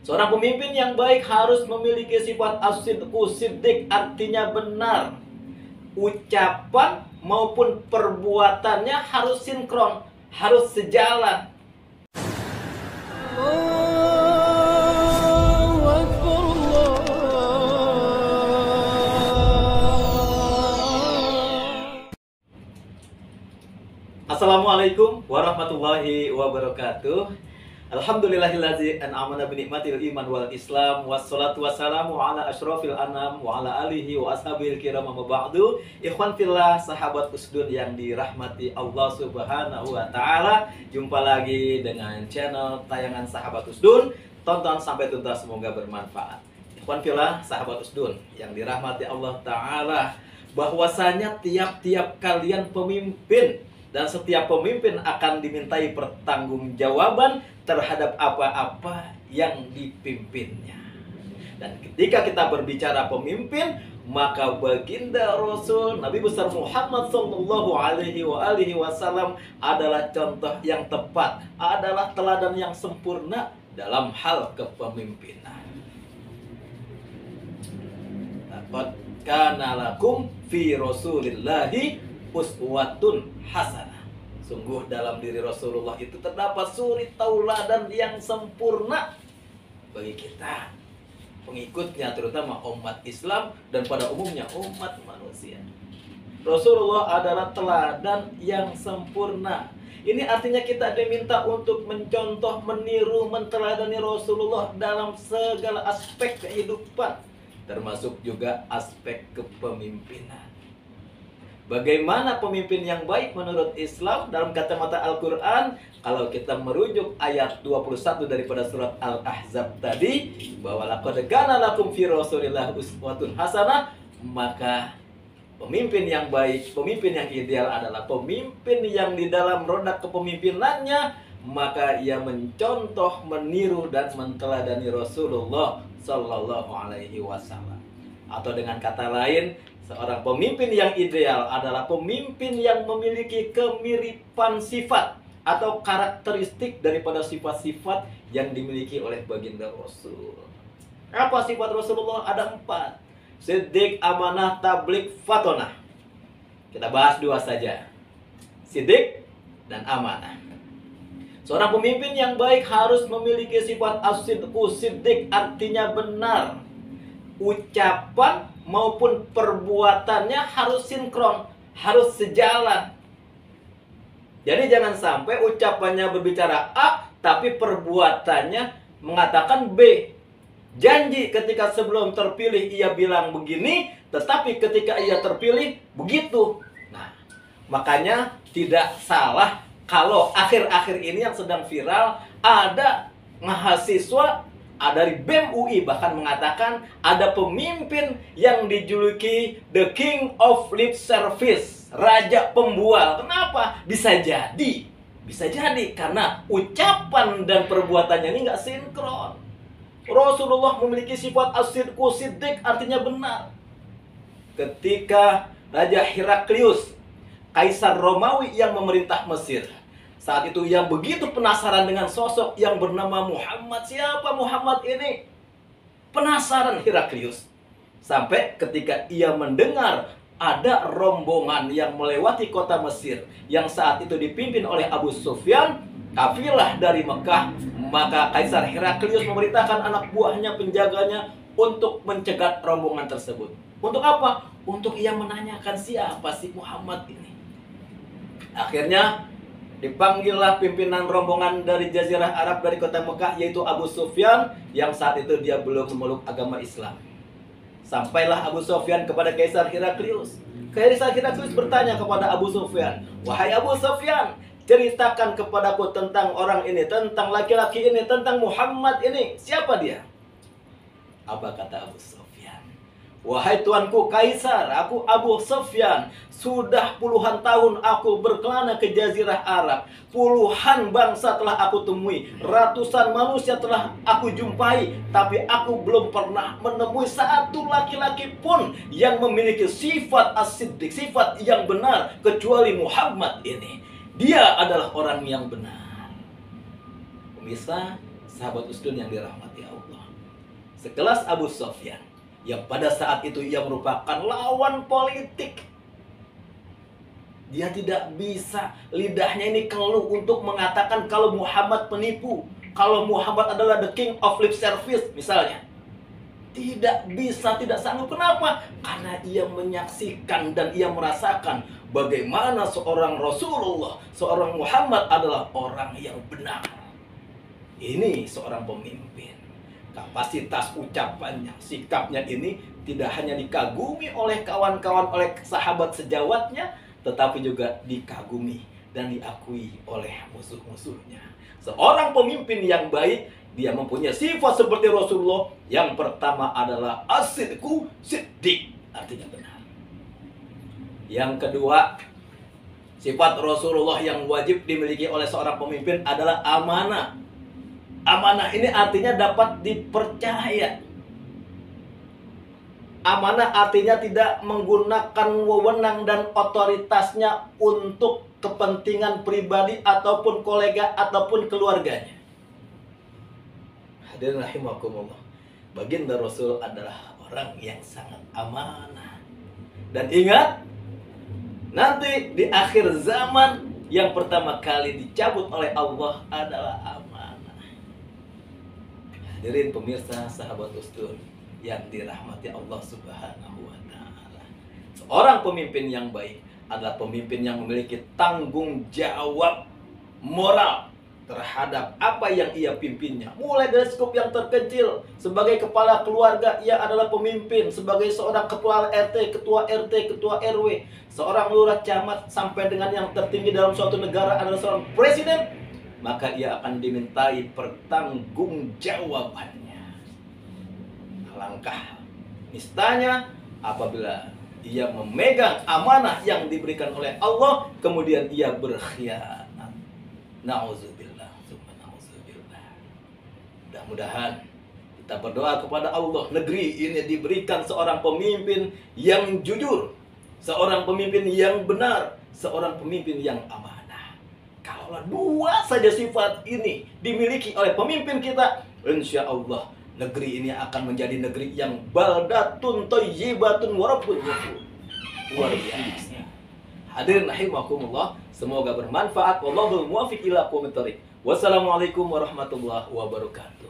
Seorang pemimpin yang baik harus memiliki sifat as-sidqu, siddiq artinya benar. Ucapan maupun perbuatannya harus sinkron, harus sejalan. Assalamualaikum warahmatullahi wabarakatuh. Alhamdulillahillazi an'amana binikmatil iman wal islam, wassalatu wassalamu ala asyrafil anam wa ala alihi wa ashabil kiram, amma ba'du. Ikhwan fillah, sahabat usdun yang dirahmati Allah subhanahu wa ta'ala, jumpa lagi dengan channel tayangan sahabat usdun. Tonton sampai tuntas, semoga bermanfaat. Ikhwan fillah, sahabat usdun yang dirahmati Allah ta'ala, bahwasanya tiap-tiap kalian pemimpin, dan setiap pemimpin akan dimintai pertanggungjawaban terhadap apa-apa yang dipimpinnya. Dan ketika kita berbicara pemimpin, maka baginda Rasul Nabi besar Muhammad sallallahu alaihi wasallam adalah contoh yang tepat, adalah teladan yang sempurna dalam hal kepemimpinan. Laqad kana lakum fi Rasulillahi uswatun hasanah. Sungguh dalam diri Rasulullah itu terdapat suri tauladan yang sempurna bagi kita, pengikutnya, terutama umat Islam dan pada umumnya umat manusia. Rasulullah adalah teladan yang sempurna. Ini artinya kita diminta untuk mencontoh, meniru, menteladani Rasulullah dalam segala aspek kehidupan, termasuk juga aspek kepemimpinan. Bagaimana pemimpin yang baik menurut Islam dalam kacamata Al-Quran? Kalau kita merujuk ayat 21 daripada surat Al-Ahzab tadi, bahwa laqad kana lakum fi Rasulillah uswatun hasanah, maka pemimpin yang baik, pemimpin yang ideal adalah pemimpin yang di dalam roda kepemimpinannya, maka ia mencontoh, meniru, dan menteladani Rasulullah Sallallahu Alaihi Wasallam. Atau dengan kata lain, seorang pemimpin yang ideal adalah pemimpin yang memiliki kemiripan sifat atau karakteristik daripada sifat-sifat yang dimiliki oleh baginda Rasul. Apa sifat Rasulullah? Ada 4. Siddiq, amanah, tabligh, fatonah. Kita bahas 2 saja. Siddiq dan amanah. Seorang pemimpin yang baik harus memiliki sifat as-sidqu, siddiq artinya benar. Ucapan maupun perbuatannya harus sinkron, harus sejalan. Jadi jangan sampai ucapannya berbicara A, tapi perbuatannya mengatakan B. Janji ketika sebelum terpilih ia bilang begini, tetapi ketika ia terpilih begitu. Nah, makanya tidak salah kalau akhir-akhir ini yang sedang viral, ada mahasiswa dari BEM UI bahkan mengatakan ada pemimpin yang dijuluki The King of Lip Service, Raja Pembual. Kenapa? Bisa jadi karena ucapan dan perbuatannya ini nggak sinkron. Rasulullah memiliki sifat as-sidqu, siddiq artinya benar. Ketika Raja Heraklius, Kaisar Romawi yang memerintah Mesir, saat itu ia begitu penasaran dengan sosok yang bernama Muhammad. Siapa Muhammad ini? Penasaran Heraklius. Sampai ketika ia mendengar ada rombongan yang melewati kota Mesir, yang saat itu dipimpin oleh Abu Sufyan, kafilah dari Mekah, maka Kaisar Heraklius memerintahkan anak buahnya, penjaganya, untuk mencegat rombongan tersebut. Untuk apa? Untuk ia menanyakan siapa si Muhammad ini. Akhirnya dipanggillah pimpinan rombongan dari Jazirah Arab dari kota Mekah, yaitu Abu Sufyan, yang saat itu dia belum memeluk agama Islam. Sampailah Abu Sufyan kepada Kaisar Heraklius. Kaisar Heraklius bertanya kepada Abu Sufyan, "Wahai Abu Sufyan, ceritakan kepadaku tentang orang ini, tentang laki-laki ini, tentang Muhammad ini. Siapa dia?" Apa kata Abu Sufyan? "Wahai tuanku Kaisar, aku Abu Sufyan. Sudah puluhan tahun aku berkelana ke Jazirah Arab. Puluhan bangsa telah aku temui. Ratusan manusia telah aku jumpai. Tapi aku belum pernah menemui satu laki-laki pun yang memiliki sifat as-siddiq, sifat yang benar, kecuali Muhammad ini. Dia adalah orang yang benar." Pemirsa, sahabat Usdun yang dirahmati Allah, sekelas Abu Sufyan, yang pada saat itu ia merupakan lawan politik. Dia tidak bisa, lidahnya ini keluh untuk mengatakan kalau Muhammad penipu, kalau Muhammad adalah the king of lip service misalnya. Tidak bisa, tidak sanggup. Kenapa? Karena ia menyaksikan dan ia merasakan bagaimana seorang Rasulullah, seorang Muhammad adalah orang yang benar. Ini seorang pemimpin. Kapasitas ucapannya, sikapnya ini tidak hanya dikagumi oleh kawan-kawan, oleh sahabat sejawatnya, tetapi juga dikagumi dan diakui oleh musuh-musuhnya. Seorang pemimpin yang baik, dia mempunyai sifat seperti Rasulullah. Yang pertama adalah as-sidqu, siddiq, artinya benar. Yang kedua, sifat Rasulullah yang wajib dimiliki oleh seorang pemimpin adalah amanah. Amanah ini artinya dapat dipercaya. Amanah artinya tidak menggunakan wewenang dan otoritasnya untuk kepentingan pribadi ataupun kolega ataupun keluarganya. Hadirin rahimakumullah, baginda Rasul adalah orang yang sangat amanah. Dan ingat, nanti di akhir zaman yang pertama kali dicabut oleh Allah adalah amanah. Hadirin pemirsa sahabat Usdun yang dirahmati Allah Subhanahu wa taala. Seorang pemimpin yang baik adalah pemimpin yang memiliki tanggung jawab moral terhadap apa yang ia pimpinnya. Mulai dari skup yang terkecil, sebagai kepala keluarga ia adalah pemimpin, sebagai seorang ketua RT, ketua RT, ketua RW, seorang lurah camat, sampai dengan yang tertinggi dalam suatu negara adalah seorang presiden, maka ia akan dimintai pertanggungjawabannya. Alangkah nistanya apabila ia memegang amanah yang diberikan oleh Allah, kemudian ia berkhianat. Nauzubillah, summa nauzubillah. Mudah-mudahan kita berdoa kepada Allah, negeri ini diberikan seorang pemimpin yang jujur, seorang pemimpin yang benar, seorang pemimpin yang amanah. Kalau dua saja sifat ini dimiliki oleh pemimpin kita, insya Allah negeri ini akan menjadi negeri yang baldatun thayyibatun wa rabbun ghafur. Luar biasa. Hadirin rahimakumullah, semoga bermanfaat. Wallahul muwaffiq ila aqwamit thoriq. Wassalamualaikum warahmatullahi wabarakatuh.